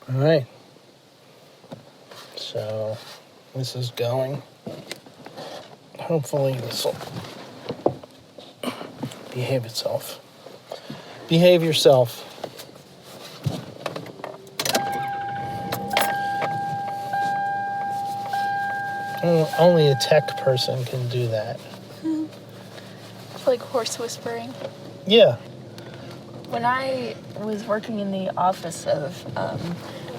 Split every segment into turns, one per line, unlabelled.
All right. So this is going. Hopefully this will behave itself. Behave yourself. Only a tech person can do that.
It's like horse whispering.
Yeah.
When I was working in the office of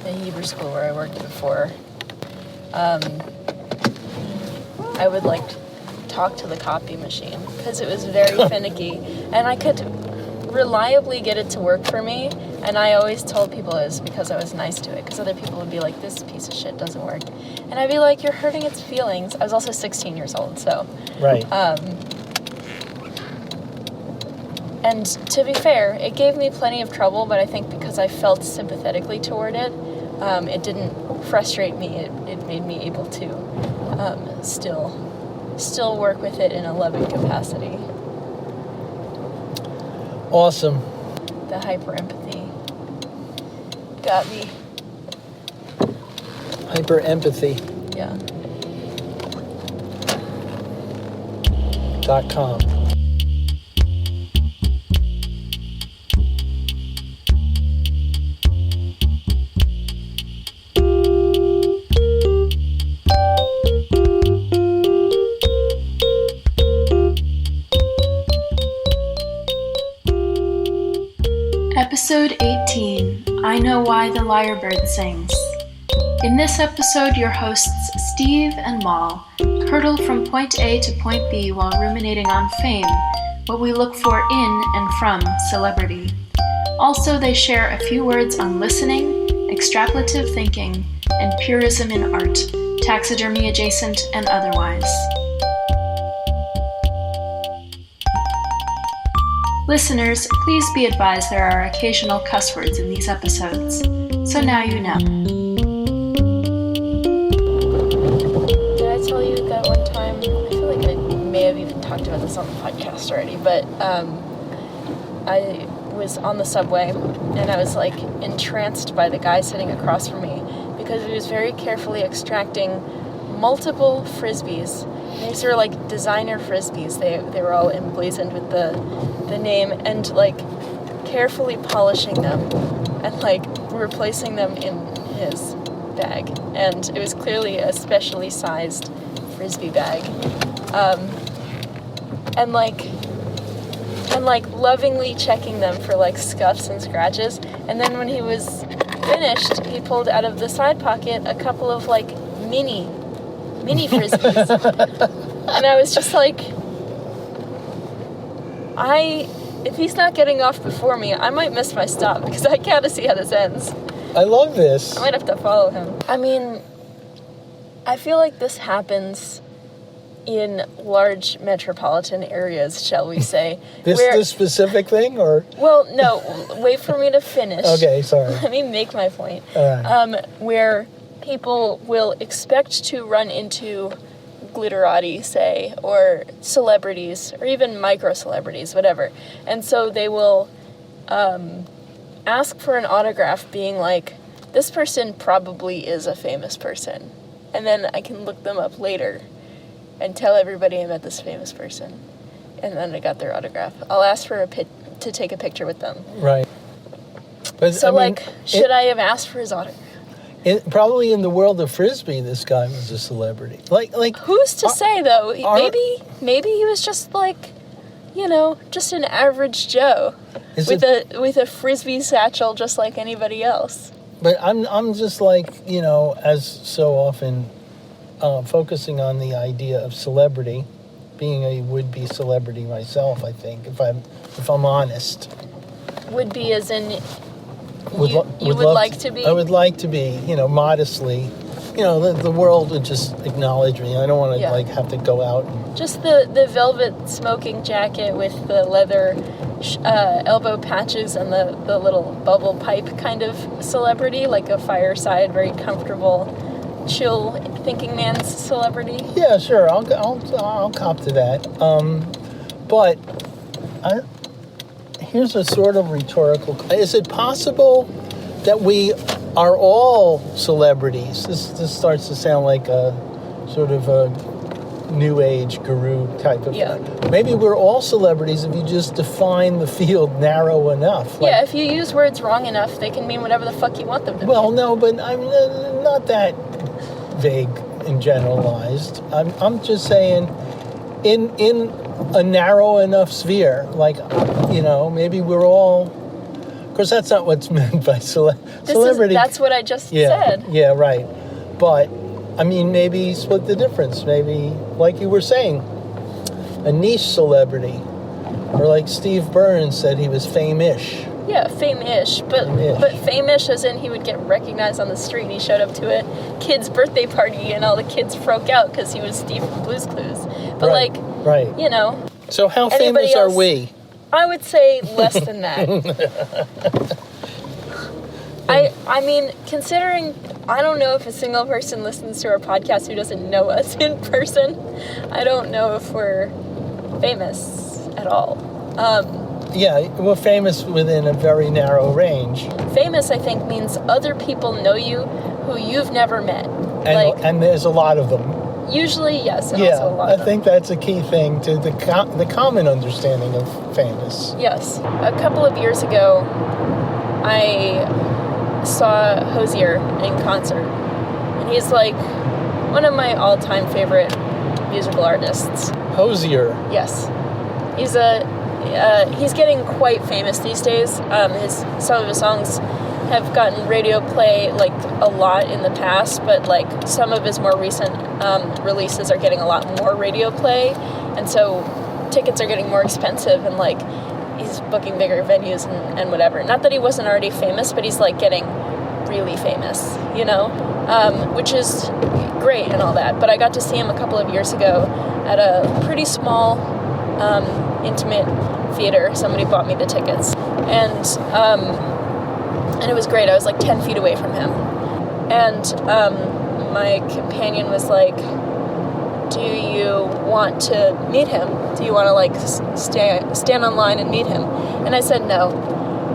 the Hebrew school where I worked before, I would like talk to the copy machine because it was very finicky, and I could reliably get it to work for me. And I always told people it was because I was nice to it, because other people would be like, "This piece of shit doesn't work," and I'd be like, "You're hurting its feelings." I was also 16 years old, so
Right.
And to be fair, it gave me plenty of trouble, but I think because I felt sympathetically toward it, it didn't frustrate me. It made me able to still work with it in a loving capacity.
Awesome.
The hyper-empathy got me.
Hyperempathy.com.
Yeah.
Episode 18, I Know Why the Lyrebird Sings. In this episode, your hosts Steve and Mal hurtle from point A to point B while ruminating on fame, what we look for in and from celebrity. Also, they share a few words on listening, extrapolative thinking, and purism in art, taxidermy-adjacent and otherwise. Listeners, please be advised there are occasional cuss words in these episodes. So now you know.
Did I tell you that one time? I feel like I may have even talked about this on the podcast already, but I was on the subway and I was like entranced by the guy sitting across from me because he was very carefully extracting multiple Frisbees. These were like designer Frisbees. They were all emblazoned with the name, and like carefully polishing them and like replacing them in his bag. And it was clearly a specially sized Frisbee bag. And like lovingly checking them for like scuffs and scratches. And then when he was finished, he pulled out of the side pocket a couple of like mini Frisbees. And I was just like, if he's not getting off before me, I might miss my stop because I gotta see how this ends.
I love this.
I might have to follow him. I mean, I feel like this happens in large metropolitan areas, shall we say.
This specific thing, or?
Well, no, wait for me to finish.
Okay, sorry.
Let me make my point.
All right.
Where people will expect to run into glitterati, say, or celebrities, or even micro-celebrities, whatever. And so they will ask for an autograph being like, this person probably is a famous person. And then I can look them up later and tell everybody I met this famous person. And then I got their autograph. I'll ask for to take a picture with them.
Right. But,
so, should I have asked for his autograph?
Probably in the world of Frisbee, this guy was a celebrity. Like
who's to say though? Maybe he was just like, just an average Joe with a Frisbee satchel, just like anybody else.
But I'm just like, as so often, focusing on the idea of celebrity, being a would-be celebrity myself. I think if I'm honest,
would be as in.
You would like to be? I would like to be, modestly. The world would just acknowledge me. I don't want to, have to go out.
Just the velvet smoking jacket with the leather elbow patches and the little bubble pipe kind of celebrity, like a fireside, very comfortable, chill thinking man's celebrity.
Yeah, sure. I'll cop to that. But here's a sort of rhetorical. Is it possible that we are all celebrities. This starts to sound like a sort of a new age guru type of
Yeah.
thing. Maybe we're all celebrities if you just define the field narrow enough.
Yeah, if you use words wrong enough, they can mean whatever the fuck you want them to
Well,
mean.
no, but I'm not that vague and generalized. I'm just saying, in a narrow enough sphere, like, maybe we're all. Of course, that's not what's meant by celebrity.
That's what I just said.
Yeah, right. But I mean, maybe split the difference. Maybe, like you were saying, a niche celebrity, or like Steve Burns said, he was fame-ish.
Yeah, fame-ish, but
Fame-ish.
but fame-ish as in he would get recognized on the street. He showed up to a kid's birthday party and all the kids broke out because he was Steve from Blue's Clues. But
Right. So how
Anybody
famous are
else?
we?
I would say less than that. I mean, considering I don't know if a single person listens to our podcast who doesn't know us in person, I don't know if we're famous at all.
Yeah, we're famous within a very narrow range.
Famous, I think, means other people know you who you've never met.
And there's a lot of them.
Usually, yes, and
Yeah,
also a lot
I
of them.
think that's a key thing to the common understanding of famous.
Yes. A couple of years ago, I saw Hozier in concert. And he's like one of my all-time favorite musical artists.
Hozier.
Yes. He's getting quite famous these days. Some of his songs have gotten radio play like a lot in the past, but like some of his more recent releases are getting a lot more radio play, and so tickets are getting more expensive, and like he's booking bigger venues and whatever. Not that he wasn't already famous, but he's like getting really famous, which is great and all that. But I got to see him a couple of years ago at a pretty small intimate theater. Somebody bought me the tickets, and it was great. I was like 10 feet away from him, and my companion was like, do you want to meet him? Do you want to like stand online and meet him? And I said no.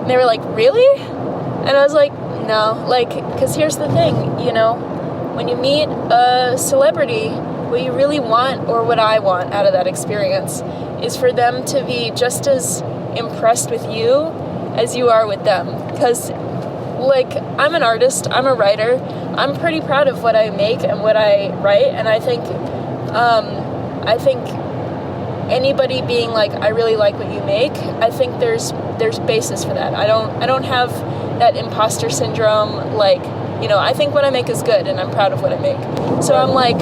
And they were like, really? And I was like, no, like, because here's the thing, when you meet a celebrity, what you really want, or what I want out of that experience, is for them to be just as impressed with you as you are with them. Because, like, I'm an artist, I'm a writer, I'm pretty proud of what I make and what I write, and I think anybody being like, I really like what you make, I think there's basis for that. I don't have that imposter syndrome, like, I think what I make is good and I'm proud of what I make. So I'm like,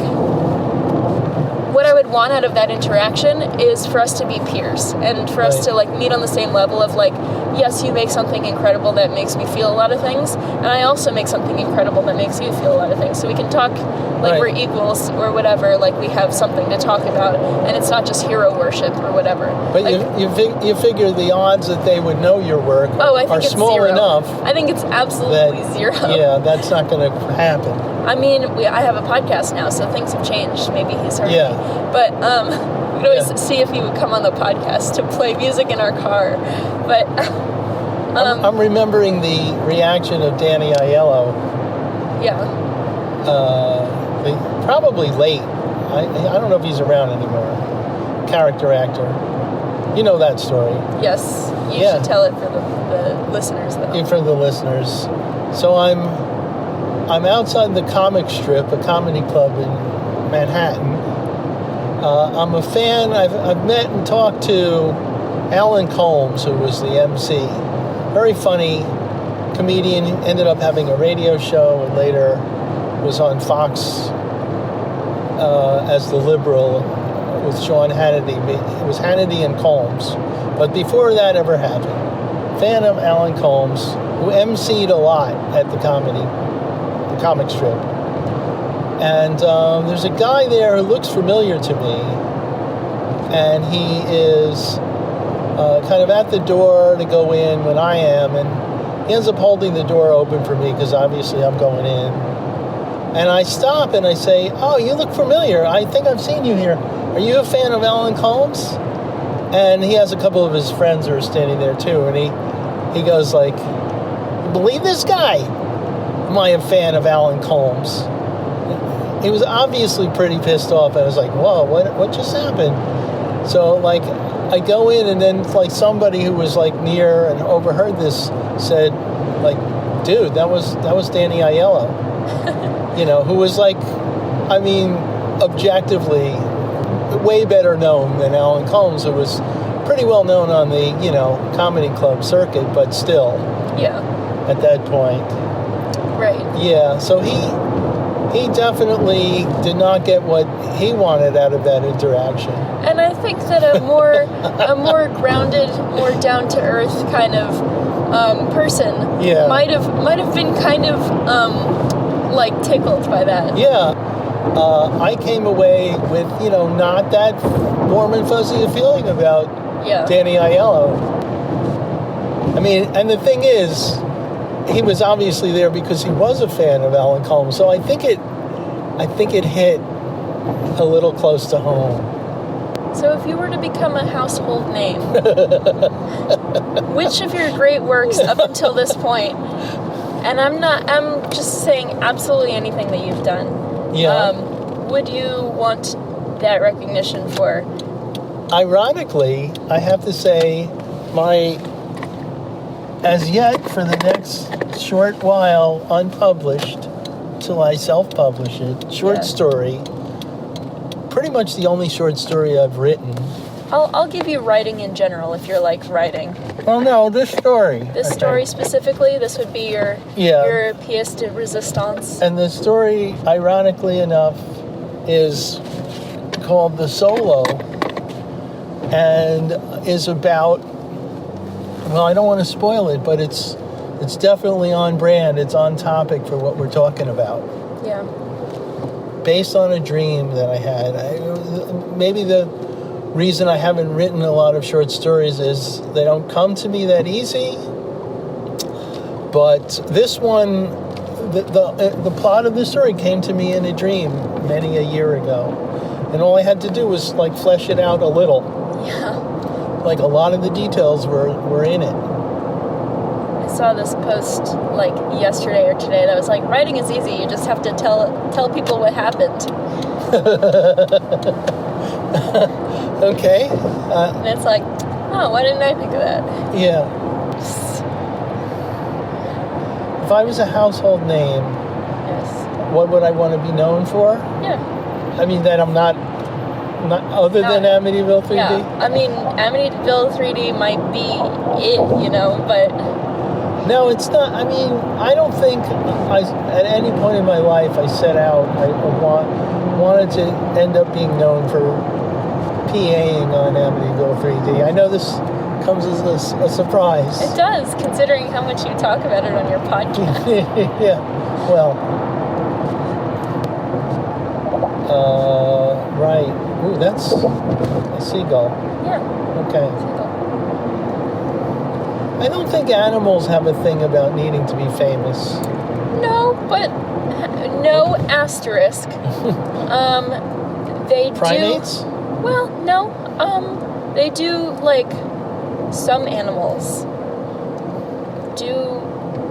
what I would want out of that interaction is for us to be peers and for us to like meet on the same level of like, yes, you make something incredible that makes me feel a lot of things, and I also make something incredible that makes you feel a lot of things. So we can talk like we're equals or whatever, like we have something to talk about, and it's not just hero worship or whatever.
But
like,
you figure the odds that they would know your work
I think
are
it's
small
zero.
enough.
I think it's absolutely zero.
Yeah, that's not going to happen.
I mean, I have a podcast now, so things have changed. Maybe he's heard me. But we'd always see if he would come on the podcast to play music in our car. But
I'm remembering the reaction of Danny Aiello.
Yeah.
Probably late. I don't know if he's around anymore. Character actor. You know that story.
Yes. You should tell it for the listeners, though.
For the listeners. So I'm outside the comic strip, a comedy club in Manhattan. I'm a fan. I've met and talked to Alan Colmes, who was the MC. Very funny comedian. He ended up having a radio show and later was on Fox as the Liberal with Sean Hannity. It was Hannity and Colmes. But before that ever happened, fan of Alan Colmes, who MC'd a lot at the comic strip. And there's a guy there who looks familiar to me, and he is kind of at the door to go in when I am, and he ends up holding the door open for me because obviously I'm going in. And I stop and I say, oh, you look familiar. I think I've seen you here. Are you a fan of Alan Colmes? And he has a couple of his friends who are standing there too, and he goes like, believe this guy? I'm am I a fan of Alan Colmes? He was obviously pretty pissed off. I was like, whoa, what just happened? So, like, I go in, and then, like, somebody who was, like, near and overheard this said, like, dude, that was Danny Aiello. Who was, like, I mean, objectively way better known than Alan Colmes, who was pretty well known on the, comedy club circuit, but still.
Yeah.
At that point.
Right.
Yeah, so he definitely did not get what he wanted out of that interaction.
And I think that a more grounded, more down to earth kind of person might have been kind of like tickled by that.
Yeah. I came away with, not that warm and fuzzy a feeling about Danny Aiello. I mean, and the thing is, he was obviously there because he was a fan of Alan Colmes. So I think it hit a little close to home.
So if you were to become a household name, which of your great works up until this point, and I'm just saying absolutely anything that you've done, would you want that recognition for?
Ironically, I have to say, as yet for the next short while unpublished, till I self-publish it, short story, pretty much the only short story I've written.
I'll give you writing in general if you're like writing.
Well, no, this story.
This story specifically, this would be your pièce de résistance.
And the story, ironically enough, is called The Solo, and is about, well, I don't want to spoil it, but it's definitely on brand. It's on topic for what we're talking about.
Yeah.
Based on a dream that I had. Maybe the reason I haven't written a lot of short stories is they don't come to me that easy. But this one, the plot of the story came to me in a dream many a year ago. And all I had to do was, like, flesh it out a little.
Yeah.
Like, a lot of the details were in it.
I saw this post, like, yesterday or today that was like, writing is easy, you just have to tell people what happened.
Okay.
And it's like, oh, why didn't I think of that?
Yeah. If I was a household name, what would I want to be known for?
Yeah.
I mean, that I'm not other than Amityville 3D?
Yeah, I mean, Amityville 3D might be it, but...
No, it's not. I mean, I don't think at any point in my life I set out, I wanted to end up being known for PAing on Amityville 3D. I know this comes as a surprise.
It does, considering how much you talk about it on your podcast.
Yeah, well... right. Ooh, that's a seagull.
Yeah.
Okay.
Seagull.
I don't think animals have a thing about needing to be famous.
No, but no asterisk. They
Primates?
do. Well, no. They do, like, some animals do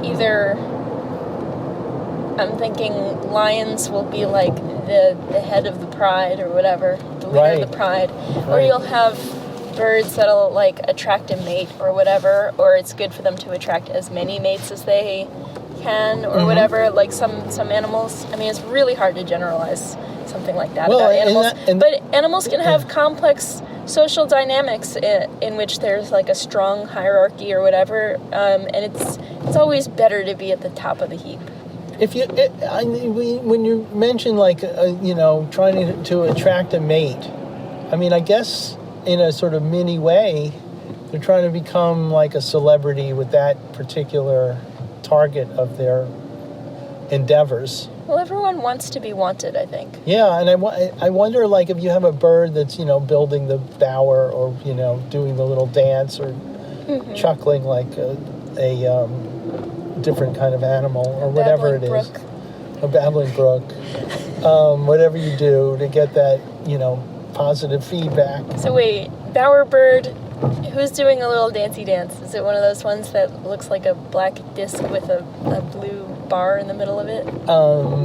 either. I'm thinking lions will be like the head of the pride or whatever, the leader of the pride. Right. Or you'll have birds that'll, like, attract a mate or whatever, or it's good for them to attract as many mates as they can or whatever. Like some animals, I mean, it's really hard to generalize something like that about animals. But animals can have complex social dynamics in which there's, like, a strong hierarchy or whatever, and it's always better to be at the top of the heap.
When you mention, like, trying to attract a mate, I mean, I guess in a sort of mini way, they're trying to become like a celebrity with that particular target of their endeavors.
Well, everyone wants to be wanted, I think.
Yeah, and I wonder, like, if you have a bird that's, building the bower or, doing the little dance or chuckling like a different kind of animal or whatever it is. A babbling brook. Whatever you do to get that, positive feedback.
So wait, bowerbird, who's doing a little dancey dance? Is it one of those ones that looks like a black disc with a blue bar in the middle of it?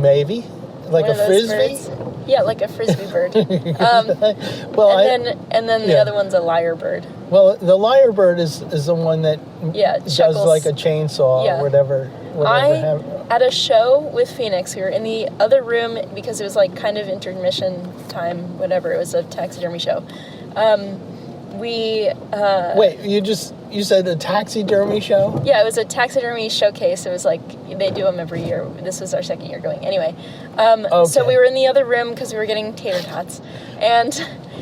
Maybe. Like
One
a
of those
Frisbee?
birds. Yeah, like a Frisbee bird.
Well,
and then the
yeah.
other one's a lyrebird.
Well, the lyrebird is the one that does
chuckles.
like a chainsaw or whatever
At a show with Phoenix, we were in the other room because it was like kind of intermission time, whatever. It was a taxidermy show.
Wait, you said a taxidermy show?
Yeah, it was a taxidermy showcase. It was like, they do them every year. This was our second year going. Anyway, so we were in the other room because we were getting tater tots. And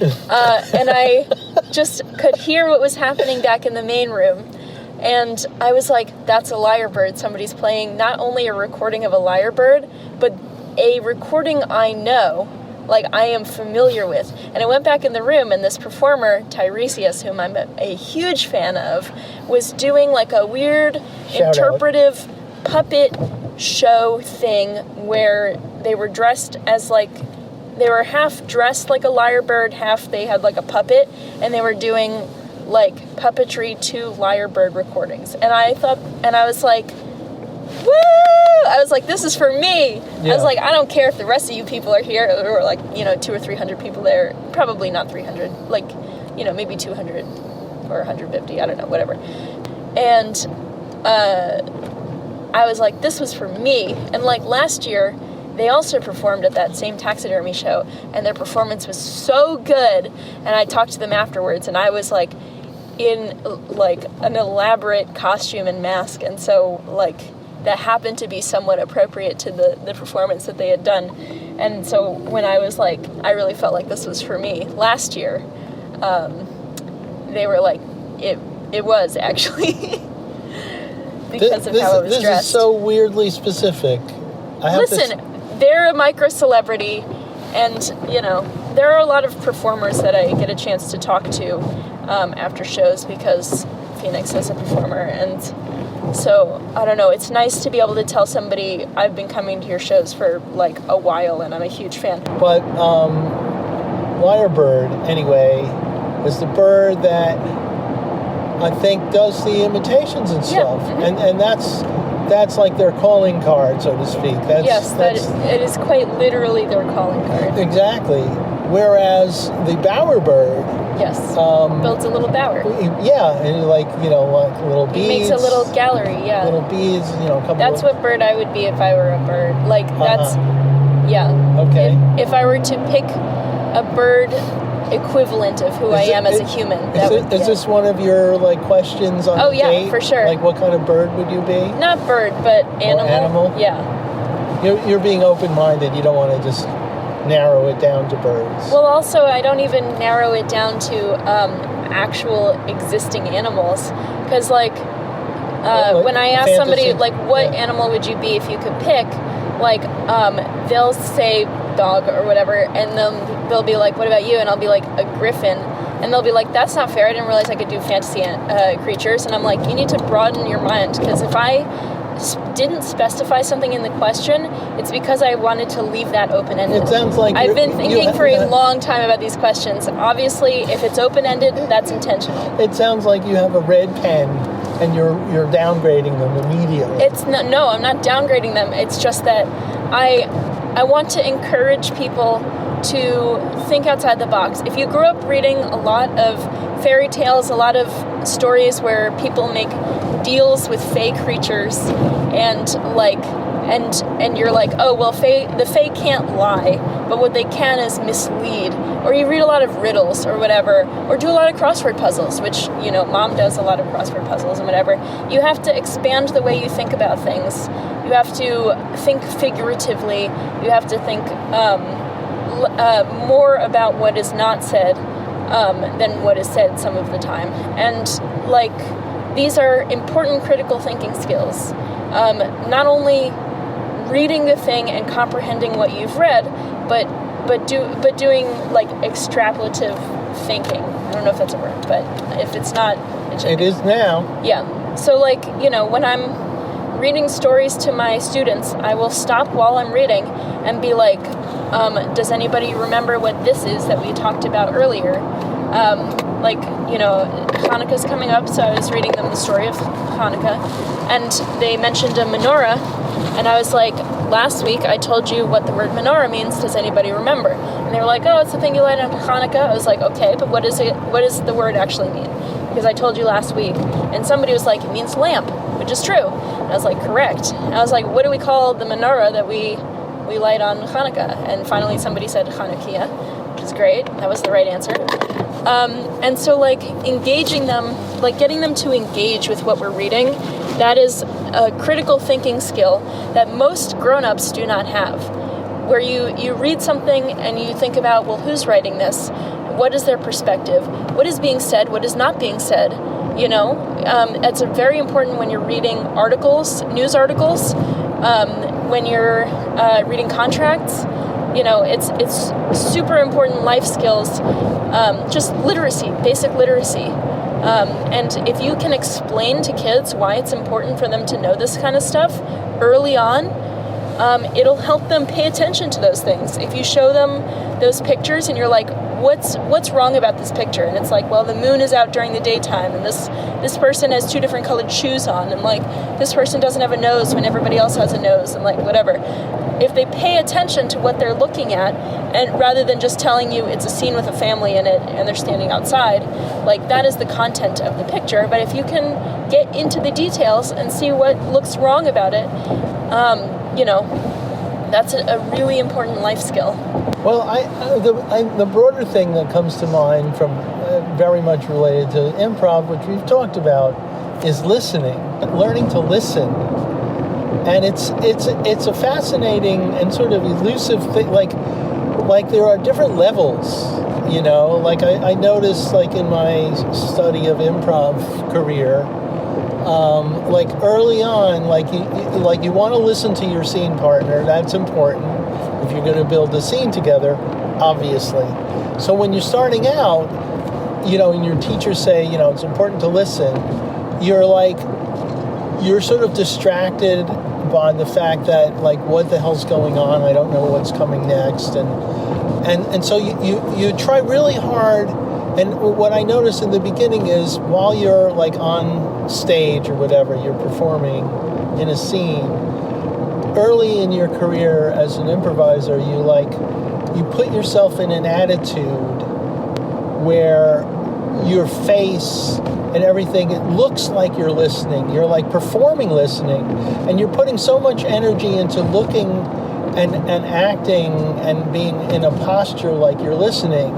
I just could hear what was happening back in the main room. And I was like, that's a lyrebird. Somebody's playing not only a recording of a lyrebird, but a recording I know, like I am familiar with. And I went back in the room, and this performer, Tiresias, whom I'm a huge fan of, was doing like a weird interpretive puppet show thing where they were dressed as like, they were half dressed like a lyrebird, half they had like a puppet, and they were doing like puppetry to lyrebird recordings. And I was like, woo! I was like, this is for me. Yeah. I was like, I don't care if the rest of you people are here. There were like, 200 or 300 people there. Probably not 300. Like, maybe 200 or 150. I don't know, whatever. And I was like, this was for me. And like last year, they also performed at that same taxidermy show, and their performance was so good. And I talked to them afterwards, and I was like in like an elaborate costume and mask. And so like that happened to be somewhat appropriate to the performance that they had done. And so when I was like, I really felt like this was for me last year, they were like, it was actually because of how I was dressed.
This is so weirdly specific.
They're a micro-celebrity, and, there are a lot of performers that I get a chance to talk to after shows because Phoenix is a performer, and so, I don't know, it's nice to be able to tell somebody, I've been coming to your shows for, like, a while, and I'm a huge fan.
But, Lyrebird, anyway, is the bird that I think does the imitations and stuff, and that's like their calling card, so to speak.
It is quite literally their calling card.
Exactly. Whereas the bowerbird,
builds a little bower.
Yeah, and like little beads.
He makes a little gallery. Yeah.
Little beads.
That's what bird I would be if I were a bird. Like that's
Okay.
If I were to pick a bird equivalent of who I am as a human.
Is this one of your like questions on the date?
For sure.
Like what kind of bird would you be?
Not bird, but animal.
Animal?
Yeah.
You're being open-minded. You don't want to just narrow it down to birds.
Well, also, I don't even narrow it down to actual existing animals. Because, like, when I ask somebody, like, what animal would you be if you could pick, like, they'll say dog or whatever, and they'll be like, what about you? And I'll be like, a griffin. And they'll be like, that's not fair. I didn't realize I could do fantasy creatures. And I'm like, you need to broaden your mind, because if I didn't specify something in the question, it's because I wanted to leave that open-ended.
It sounds like
I've been thinking for a long time about these questions. Obviously, if it's open-ended, that's intentional.
It sounds like you have a red pen and you're downgrading them immediately.
No, I'm not downgrading them. It's just that I want to encourage people to think outside the box. If you grew up reading a lot of fairy tales, a lot of stories where people make deals with fae creatures, and you're like, oh well, the fae can't lie, but what they can is mislead. Or you read a lot of riddles or whatever, or do a lot of crossword puzzles, which Mom does a lot of crossword puzzles and whatever. You have to expand the way you think about things. You have to think figuratively. You have to think more about what is not said than what is said some of the time. And these are important critical thinking skills. Not only reading the thing and comprehending what you've read, but doing like extrapolative thinking. I don't know if that's a word, but if it's not,
it is now.
Yeah. So when I'm reading stories to my students, I will stop while I'm reading and be like, does anybody remember what this is that we talked about earlier? Hanukkah's coming up, so I was reading them the story of Hanukkah, and they mentioned a menorah, And I was like, last week I told you what the word menorah means. Does anybody remember? And they were like, oh, it's the thing you light on Hanukkah. I was like, okay, but what does the word actually mean? Because I told you last week. And somebody was like, it means lamp, which is true. And I was like, correct. And I was like, what do we call the menorah that we light on Hanukkah? And finally somebody said Hanukkah, which is great. That was the right answer. And so like engaging them, like getting them to engage with what we're reading, that is a critical thinking skill that most grown-ups do not have. Where you read something and you think about, well, who's writing this? What is their perspective? What is being said? What is not being said? You know, it's very important when you're reading articles, news articles, when you're reading contracts. You know, it's super important life skills, just literacy, basic literacy. And if you can explain to kids why it's important for them to know this kind of stuff early on, it'll help them pay attention to those things. If you show them those pictures and you're like, what's wrong about this picture? And it's like, well, the moon is out during the daytime, and this person has 2 different colored shoes on, and like this person doesn't have a nose when everybody else has a nose, and like whatever. If they pay attention to what they're looking at, and rather than just telling you it's a scene with a family in it and they're standing outside, like that is the content of the picture. But if you can get into the details and see what looks wrong about it, you know, that's a really important life skill.
Well, the broader thing that comes to mind from very much related to improv, which we've talked about, is listening, learning to listen. And it's a fascinating and sort of elusive thing. Like there are different levels, you know. Like I noticed, like in my study of improv career, like early on, like you want to listen to your scene partner. That's important if you're going to build a scene together, obviously. So when you're starting out, you know, and your teachers say, you know, it's important to listen, you're sort of distracted by the fact that, like, what the hell's going on? I don't know what's coming next. And so you try really hard. And what I noticed in the beginning is while you're like on stage or whatever, you're performing in a scene, early in your career as an improviser, you put yourself in an attitude where your face and everything, it looks like you're listening. You're like performing listening, and you're putting so much energy into looking and acting and being in a posture like you're listening,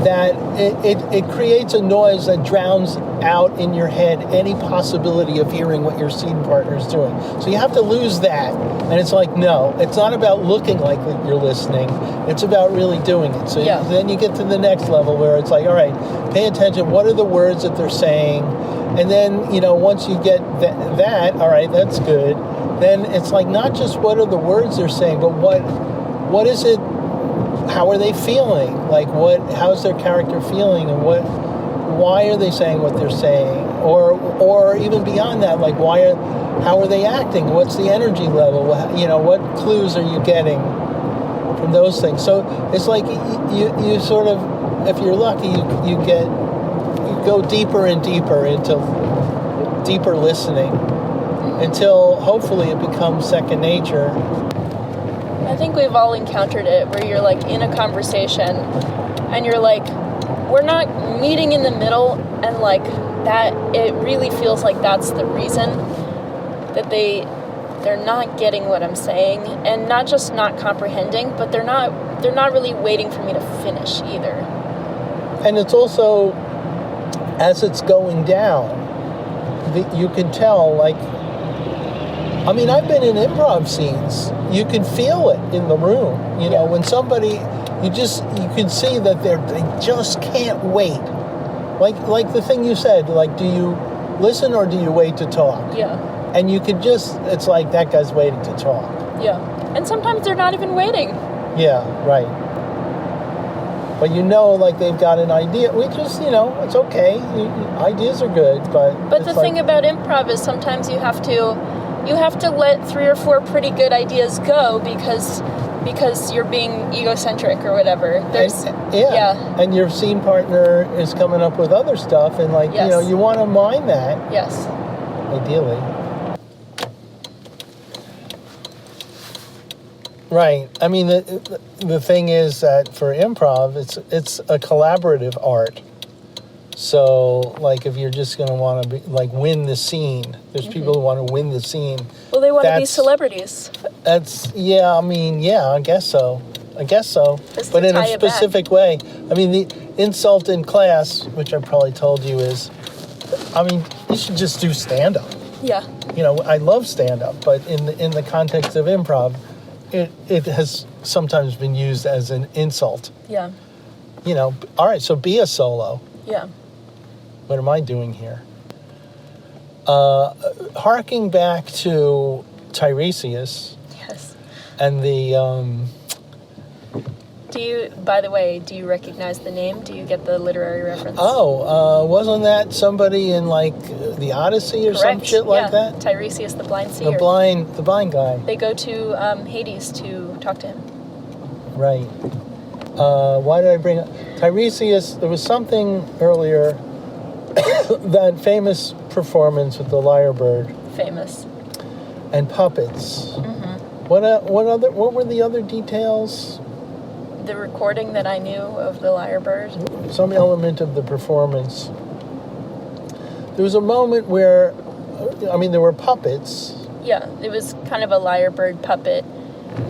that it creates a noise that drowns out in your head any possibility of hearing what your scene partner is doing. So you have to lose that. And it's like, no, it's not about looking like you're listening. It's about really doing it. So then you get to the next level where it's like, all right, pay attention. What are the words that they're saying? And then, you know, once you get that, all right, that's good. Then it's like not just what are the words they're saying, but what is it? How are they feeling? Like how's their character feeling, and why are they saying what they're saying? Or even beyond that, like how are they acting? What's the energy level? You know, what clues are you getting from those things? So it's like you sort of, if you're lucky, you go deeper and deeper into deeper listening until hopefully it becomes second nature.
I think we've all encountered it where you're like in a conversation and you're like, we're not meeting in the middle, and like that, it really feels like that's the reason that they're not getting what I'm saying, and not just not comprehending, but they're not really waiting for me to finish either.
And it's also, as it's going down, you can tell, like, I mean, I've been in improv scenes. You can feel it in the room. You know, when somebody, you can see that they just can't wait. Like the thing you said, like, do you listen or do you wait to talk?
Yeah. And
you can it's like that guy's waiting to talk.
Yeah. And sometimes they're not even waiting.
Yeah, right. But you know, like they've got an idea, which is, you know, it's okay. Ideas are good, but
the thing about improv is sometimes you have to let 3 or 4 pretty good ideas go because you're being egocentric or whatever.
And your scene partner is coming up with other stuff, and like, you know, you want to mind that.
Yes.
Ideally. Right. I mean, the thing is that for improv, it's a collaborative art. So, like, if you're just going to want to be like win the scene, there's people who want to win the scene.
Well, they want to be celebrities.
I guess so.
Just
But
to
in
tie
a
it back.
specific way. I mean, the insult in class, which I probably told you, is, I mean, you should just do stand-up.
Yeah.
You know, I love stand-up, but in the context of improv, it has sometimes been used as an insult.
Yeah.
You know, all right, so be a solo.
Yeah.
What am I doing here? Harking back to Tiresias
Yes.
and the...
By the way, do you recognize the name? Do you get the literary reference?
Wasn't that somebody in, like, the Odyssey or some
Correct.
shit like
Yeah.
that?
Tiresias, the blind seer.
The blind guy.
They go to Hades to talk to him.
Right. Why did I bring up Tiresias? There was something earlier, that famous performance with the Lyrebird
Famous.
and puppets.
Mm-hmm.
What were the other details?
The recording that I knew of the Lyrebird.
Some element of the performance. There was a moment where, I mean, there were puppets.
Yeah, it was kind of a Lyrebird puppet.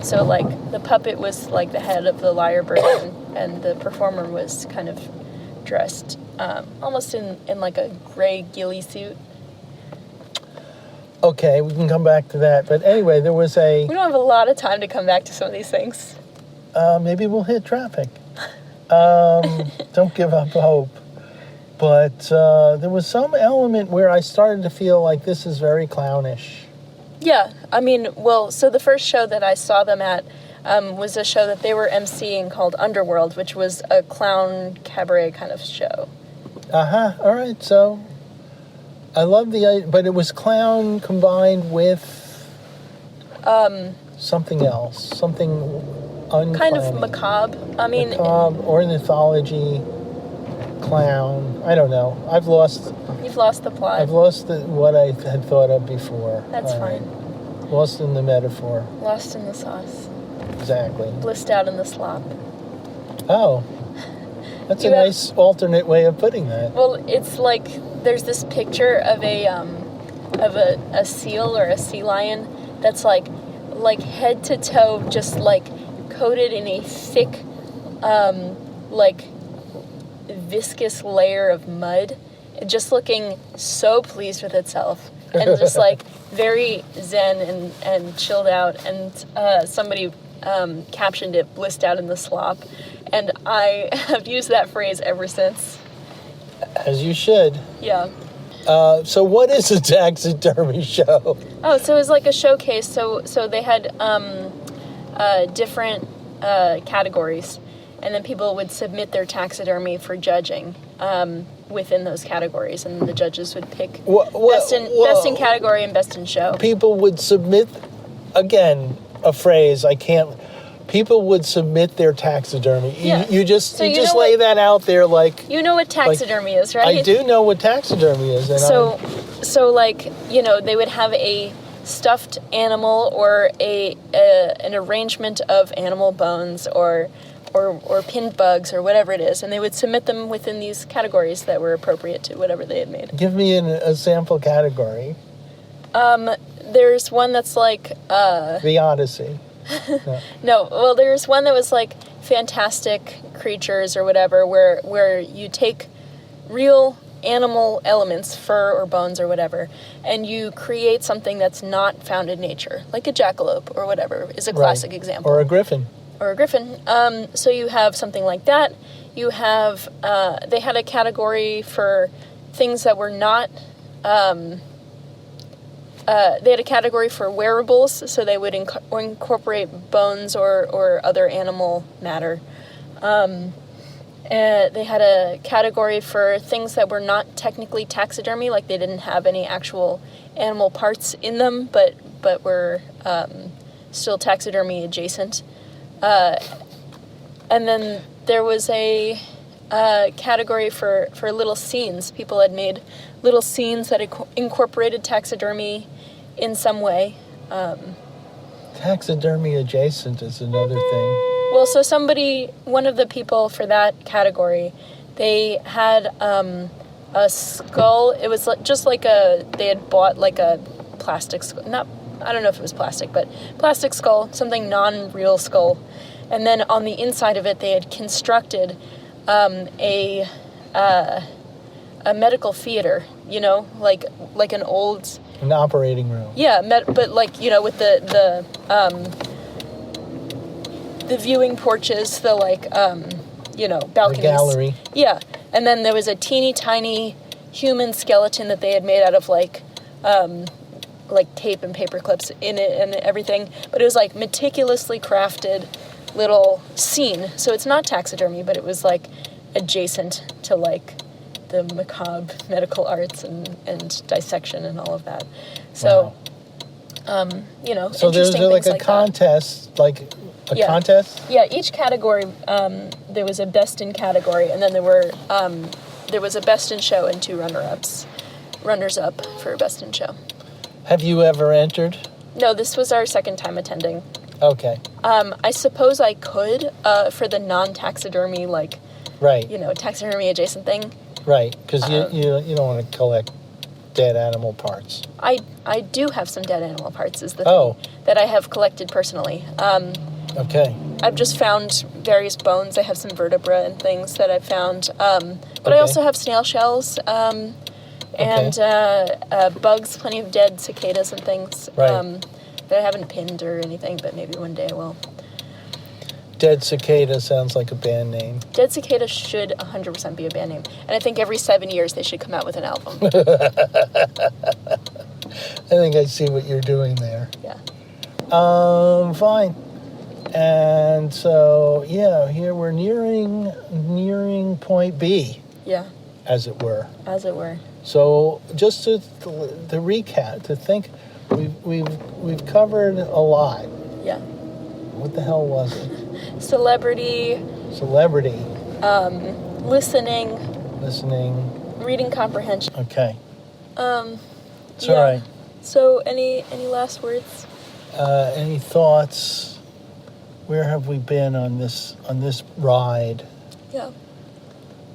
So, like, the puppet was like the head of the Lyrebird, and the performer was kind of dressed almost in like a gray ghillie suit.
Okay, we can come back to that. But anyway, there was
We don't have a lot of time to come back to some of these things.
Maybe we'll hit traffic. Don't give up hope. But there was some element where I started to feel like this is very clownish.
Yeah, I mean, well, so the first show that I saw them at was a show that they were emceeing called Underworld, which was a clown cabaret kind of show.
All right, so I love but it was clown combined with something else, something unclowny.
Kind of macabre. I mean,
macabre, ornithology, clown. I don't know.
You've lost the plot.
I've lost what I had thought of before.
That's fine.
Lost in the metaphor.
Lost in the sauce.
Exactly.
Blissed out in the slop.
Oh. That's a nice alternate way of putting that.
Well, it's like there's this picture of a seal or a sea lion that's like head to toe just like coated in a thick like viscous layer of mud, just looking so pleased with itself and just like very zen and chilled out, and somebody captioned it "blissed out in the slop," and I have used that phrase ever since.
As you should.
Yeah.
So what is a taxidermy show?
Oh, so it was like a showcase. So they had different categories, and then people would submit their taxidermy for judging within those categories, and the judges would pick best in category and best in show.
People would submit, again, a phrase I can't. People would submit their taxidermy.
Yeah.
You just lay that out there like.
You know what taxidermy is, right?
I do know what taxidermy is, and
so like, you know, they would have a stuffed animal or an arrangement of animal bones or pinned bugs or whatever it is, and they would submit them within these categories that were appropriate to whatever they had made.
Give me a sample category.
There's one that's like
The Odyssey.
No, well, there's one that was like fantastic creatures or whatever, where you take real animal elements, fur or bones or whatever, and you create something that's not found in nature, like a jackalope or whatever is a classic example.
Or a griffin.
So you have something like that. You have, they had a category for things that were not, they had a category for wearables, so they would incorporate bones or other animal matter. They had a category for things that were not technically taxidermy, like they didn't have any actual animal parts in them, but were still taxidermy adjacent. And then there was a category for little scenes. People had made little scenes that incorporated taxidermy in some way.
Taxidermy-adjacent is another thing.
Well, so one of the people for that category, they had a skull. It was just like they had bought like a plastic skull. I don't know if it was plastic, but plastic skull, something non-real skull. And then on the inside of it, they had constructed a medical theater, like an old...
An operating room.
Yeah, but like, with the viewing porches, the like, balconies.
The gallery.
Yeah, and then there was a teeny tiny human skeleton that they had made out of like tape and paper clips in it and everything. But it was like meticulously crafted little scene. So it's not taxidermy, but it was like adjacent to like the macabre medical arts and dissection and all of that. So,
wow. So there's like a contest, contest?
Yeah, each category, there was a best in category, and then there was a best in show and 2 runners up for best in show.
Have you ever entered?
No, this was our second time attending.
Okay.
I suppose I could for the non-taxidermy,
right.
Taxidermy adjacent thing.
Right, because you don't want to collect dead animal parts.
I do have some dead animal parts, is the thing that I have collected personally.
Okay.
I've just found various bones. I have some vertebra and things that I've found. But I also have snail shells and bugs, plenty of dead cicadas and things that I haven't pinned or anything, but maybe one day I will.
Dead Cicada sounds like a band name.
Dead Cicada should 100% be a band name. And I think every 7 years they should come out with an album.
I think I see what you're doing there.
Yeah.
Fine. And so, here we're nearing point B.
Yeah.
As it were.
As it were.
So, just to recap, to think, we've covered a lot.
Yeah.
What the hell was it?
Celebrity. Listening. Reading comprehension.
Okay.
It's
all right.
So, any last words?
Any thoughts? Where have we been on this ride?
Yeah.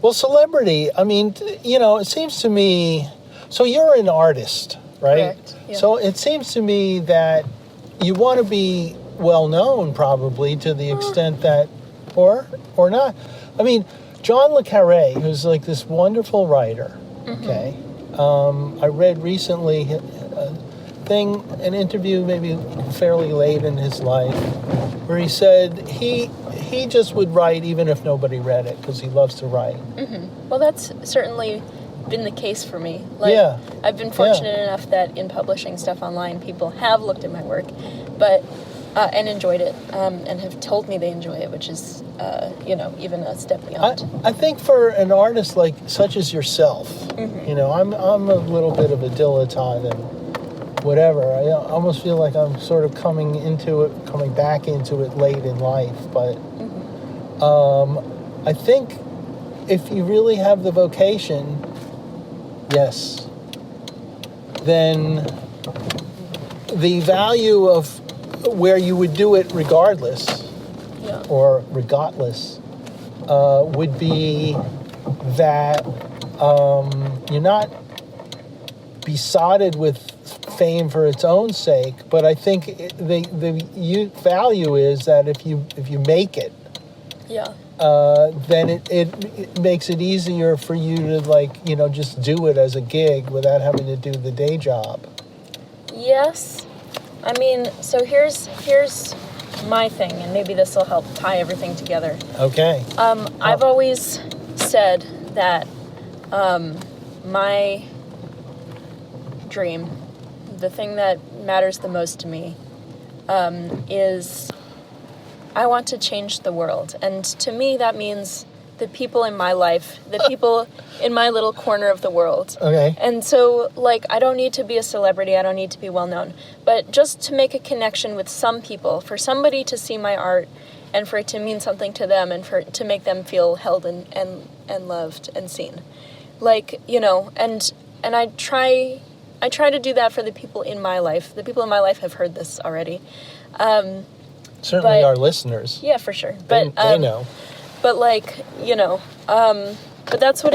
Well, celebrity, I mean, it seems to me, so you're an artist, right?
Correct. Yeah.
So it seems to me that you want to be well known, probably, to the extent that, or not. I mean, John le Carré, who's like this wonderful writer, okay? I read recently an interview maybe fairly late in his life, where he said he just would write even if nobody read it because he loves to write.
Mm-hmm. Well, that's certainly been the case for me. I've been fortunate enough that in publishing stuff online, people have looked at my work, but and enjoyed it, and have told me they enjoy it, which is even a step beyond.
I think for an artist such as yourself, I'm a little bit of a dilettante and whatever. I almost feel like I'm sort of coming back into it late in life, but I think if you really have the vocation, yes, then the value of where you would do it regardless, or regardless, would be that you're not besotted with fame for its own sake, but I think the value is that if you make it, then it makes it easier for you to just do it as a gig without having to do the day job.
Yes. I mean, so here's my thing, and maybe this will help tie everything together.
Okay.
I've always said that my dream, the thing that matters the most to me, is I want to change the world. And to me, that means the people in my life, the people in my little corner of the world.
Okay.
And so, I don't need to be a celebrity, I don't need to be well known, but just to make a connection with some people, for somebody to see my art, and for it to mean something to them, and to make them feel held and loved and seen. And I try to do that for the people in my life. The people in my life have heard this already.
Certainly
but-
our listeners.
Yeah, for sure.
They,
But
they know.
But but that's what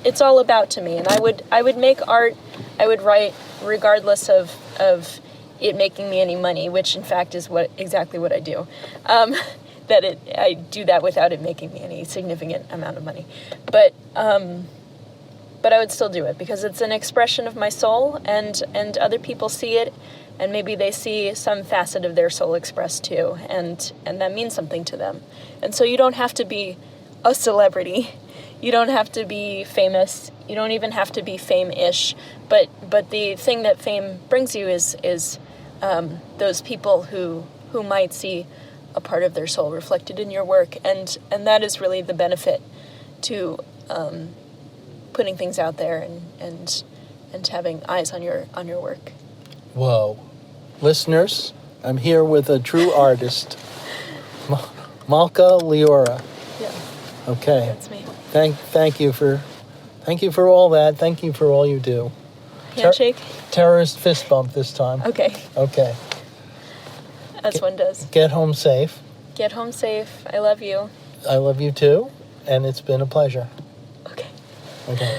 it's all about to me. And I would make art, I would write regardless of it making me any money, which in fact is exactly what I do. I do that without it making me any significant amount of money. But I would still do it because it's an expression of my soul, and other people see it, and maybe they see some facet of their soul expressed too, and that means something to them. And so you don't have to be a celebrity. You don't have to be famous. You don't even have to be fame-ish. But the thing that fame brings you is those people who might see a part of their soul reflected in your work, and that is really the benefit to putting things out there and having eyes on your work.
Whoa. Listeners, I'm here with a true artist, Malka Liora.
Yeah,
Okay.
that's me.
Thank you for all that. Thank you for all you do.
Handshake?
Terrorist fist bump this time.
Okay,
Okay.
as one does.
Get home safe.
Get home safe. I love you.
I love you too, and it's been a pleasure.
Okay.
Okay.